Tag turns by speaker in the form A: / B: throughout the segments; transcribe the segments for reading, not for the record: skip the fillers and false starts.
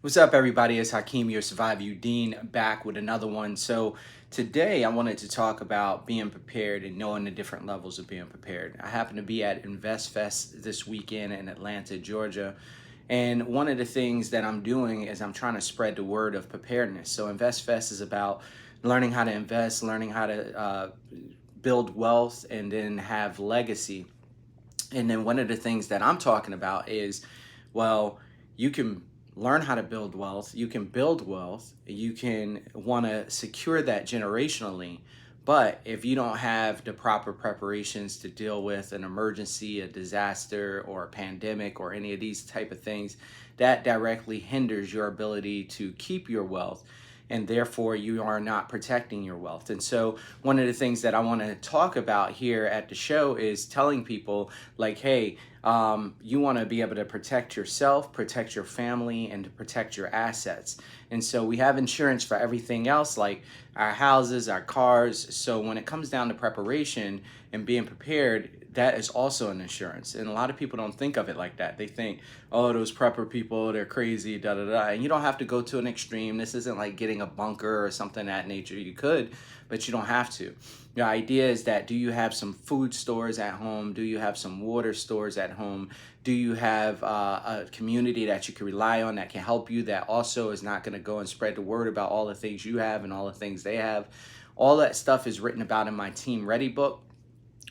A: What's up, everybody? It's Hakeem, your Survive You Dean, back with another one. So, today I wanted to talk about being prepared and knowing the different levels of being prepared. I happen to be at InvestFest this weekend in Atlanta, Georgia. And one of the things that I'm doing is I'm trying to spread the word of preparedness. So, InvestFest is about learning how to invest, learning how to build wealth, and then have legacy. And then one of the things that I'm talking about is, well, you can learn how to build wealth, you can build wealth, you can want to secure that generationally. But if you don't have the proper preparations to deal with an emergency, a disaster, or a pandemic, or any of these type of things, that directly hinders your ability to keep your wealth, and therefore you are not protecting your wealth. And so one of the things that I want to talk about here at the show is telling people like, hey, you want to be able to protect yourself, protect your family, and to protect your assets. And so we have insurance for everything else, like our houses, our cars. So when it comes down to preparation and being prepared, that is also an insurance. And a lot of people don't think of it like that. They think, oh, those prepper people, they're crazy, da da da. And you don't have to go to an extreme. This isn't like getting a bunker or something of that nature. You could, but you don't have to. The idea is that, do you have some food stores at home? Do you have some water stores at home? Do you have a community that you can rely on that can help you, that also is not going to go and spread the word about all the things you have and all the things they have? All that stuff is written about in my Team Ready book,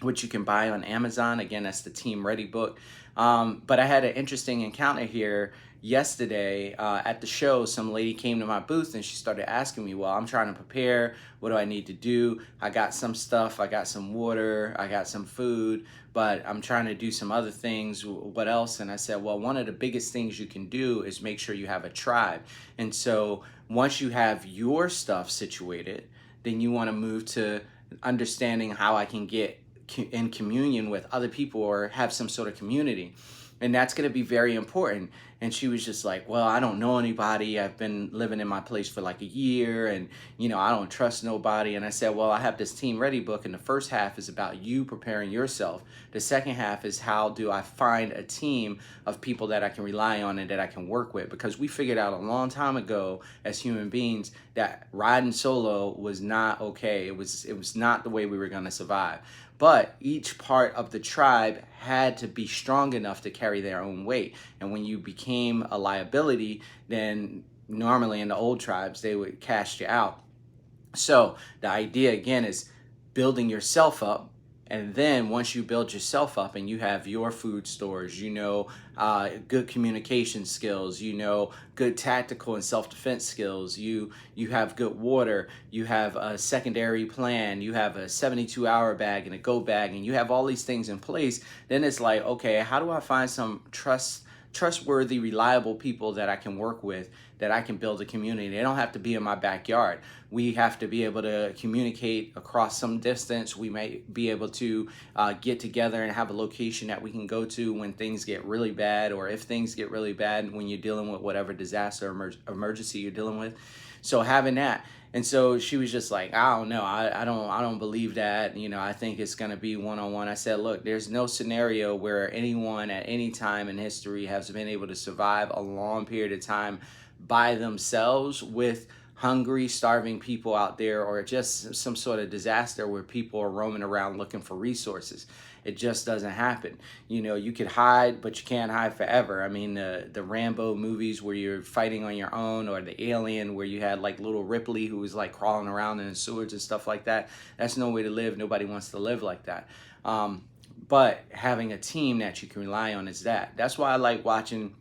A: which you can buy on Amazon. Again, that's the Team Ready book. But I had an interesting encounter here yesterday at the show. Some lady came to my booth and she started asking me, well, I'm trying to prepare. What do I need to do? I got some stuff. I got some water. I got some food, but I'm trying to do some other things. What else? And I said, well, one of the biggest things you can do is make sure you have a tribe. And so once you have your stuff situated, then you want to move to understanding how I can get in communion with other people or have some sort of community. And that's going to be very important. And she was just like, well, I don't know anybody. I've been living in my place for like a year, and I don't trust nobody. And I said, well, I have this Team Ready book, and the first half is about you preparing yourself. The second half is, how do I find a team of people that I can rely on and that I can work with? Because we figured out a long time ago as human beings that riding solo was not okay. It was not the way we were going to survive. But each part of the tribe had to be strong enough to carry their own weight. And when you became a liability, then normally in the old tribes, they would cast you out. So the idea again is building yourself up. And then once you build yourself up and you have your food stores, good communication skills, good tactical and self-defense skills, you have good water, you have a secondary plan, you have a 72-hour bag and a go bag, and you have all these things in place, then it's like, okay, how do I find some trustworthy, reliable people that I can work with, that I can build a community? They don't have to be in my backyard. We have to be able to communicate across some distance. We may be able to get together and have a location that we can go to when things get really bad, or if things get really bad when you're dealing with whatever disaster or emergency you're dealing with. So having that. And so she was just like, I don't know, I don't believe that. I think it's going to be one-on-one. I said, look, there's no scenario where anyone at any time in history has been able to survive a long period of time by themselves with hungry, starving people out there, or just some sort of disaster where people are roaming around looking for resources. It just doesn't happen. You could hide, but you can't hide forever. I mean, the Rambo movies where you're fighting on your own, or the Alien where you had like little Ripley who was like crawling around in the sewers and stuff like that. That's no way to live. Nobody wants to live like that. But having a team that you can rely on is that. That's why I like watching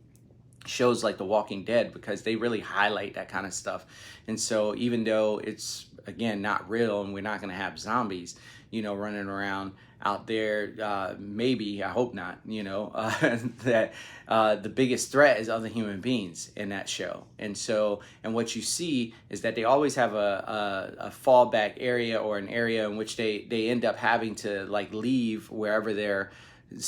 A: shows like The Walking Dead, because they really highlight that kind of stuff. And so even though it's, again, not real and we're not going to have zombies, running around out there, maybe, I hope not, that the biggest threat is other human beings in that show. And so, and what you see is that they always have a fallback area, or an area in which they end up having to like leave wherever they're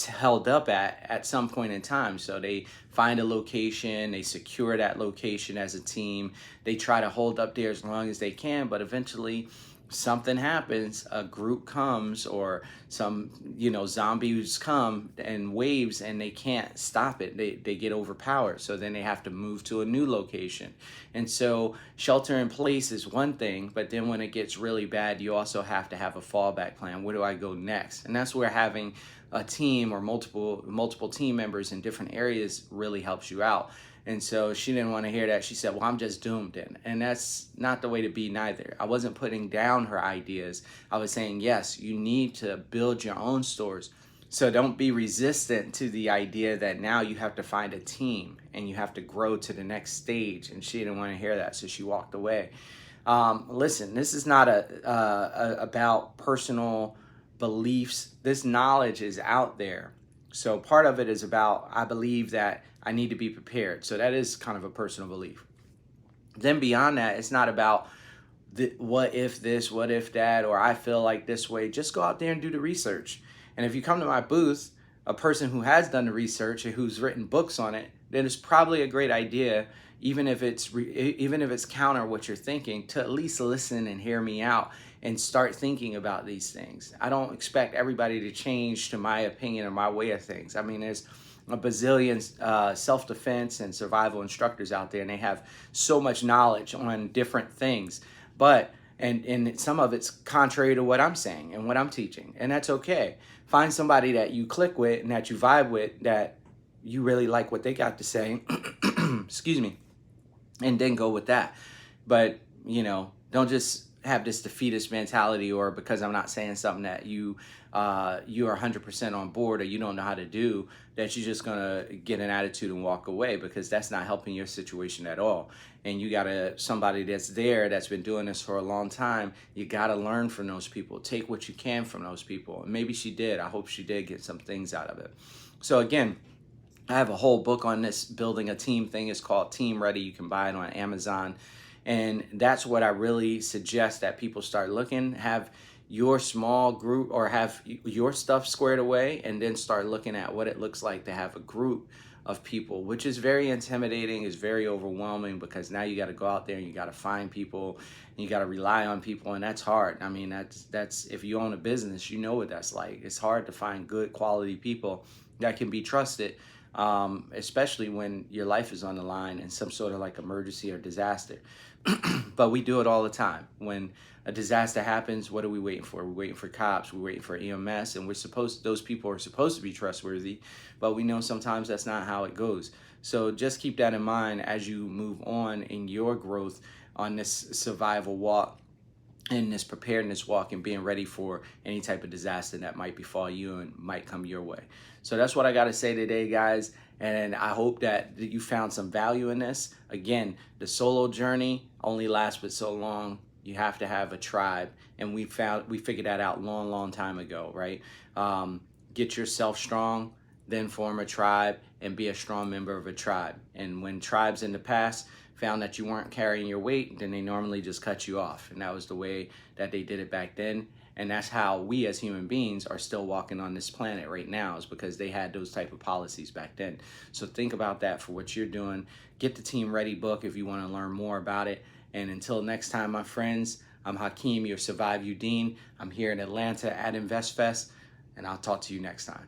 A: held up at some point in time. So they find a location, they secure that location as a team, they try to hold up there as long as they can, but eventually something happens, a group comes, or some, zombies come and waves, and they can't stop it. They get overpowered. So then they have to move to a new location. And so shelter in place is one thing, but then when it gets really bad, you also have to have a fallback plan. Where do I go next? And that's where having a team or multiple team members in different areas really helps you out. And so she didn't want to hear that. She said, well, I'm just doomed. And that's not the way to be neither. I wasn't putting down her ideas. I was saying, yes, you need to build your own stores. So don't be resistant to the idea that now you have to find a team and you have to grow to the next stage. And she didn't want to hear that. So she walked away. Listen, this is not about personal beliefs. This knowledge is out there. So part of it is about, I believe that I need to be prepared. So that is kind of a personal belief. Then beyond that, it's not about what if this, what if that, or I feel like this way. Just go out there and do the research. And if you come to my booth, a person who has done the research and who's written books on it, then it's probably a great idea, even if it's counter what you're thinking, to at least listen and hear me out and start thinking about these things. I don't expect everybody to change to my opinion or my way of things. I mean, there's a bazillion self-defense and survival instructors out there, and they have so much knowledge on different things. But and some of it's contrary to what I'm saying and what I'm teaching, and that's okay. Find somebody that you click with and that you vibe with, that you really like what they got to say. Excuse me. And then go with that. But don't just have this defeatist mentality, or because I'm not saying something that you are 100% on board or you don't know how to do, that you're just gonna get an attitude and walk away, because that's not helping your situation at all. And you gotta, somebody that's been doing this for a long time, you gotta learn from those people. Take what you can from those people. And maybe she did. I hope she did get some things out of it. So again, I have a whole book on this building a team thing. It's called Team Ready. You can buy it on Amazon. And that's what I really suggest, that people start looking, have your small group or have your stuff squared away, and then start looking at what it looks like to have a group of people, which is very intimidating, is very overwhelming, because now you got to go out there and you got to find people and you got to rely on people, and that's hard. I mean, that's if you own a business, you know what that's like. It's hard to find good quality people that can be trusted, especially when your life is on the line in some sort of like emergency or disaster. But we do it all the time. When a disaster happens, what are we waiting for? We're waiting for cops, we're waiting for EMS, and those people are supposed to be trustworthy, but we know sometimes that's not how it goes. So just keep that in mind as you move on in your growth on this survival walk, in this preparedness walk, and being ready for any type of disaster that might befall you and might come your way. So that's what I got to say today, guys. And I hope that you found some value in this. Again, the solo journey only lasts but so long. You have to have a tribe. And we figured that out long time ago, right? Get yourself strong, then form a tribe and be a strong member of a tribe. And when tribes in the past found that you weren't carrying your weight, then they normally just cut you off. And that was the way that they did it back then. And that's how we as human beings are still walking on this planet right now, is because they had those type of policies back then. So think about that for what you're doing. Get the Team Ready book if you want to learn more about it. And until next time, my friends, I'm Hakeem, your Survive You Dean. I'm here in Atlanta at InvestFest, and I'll talk to you next time.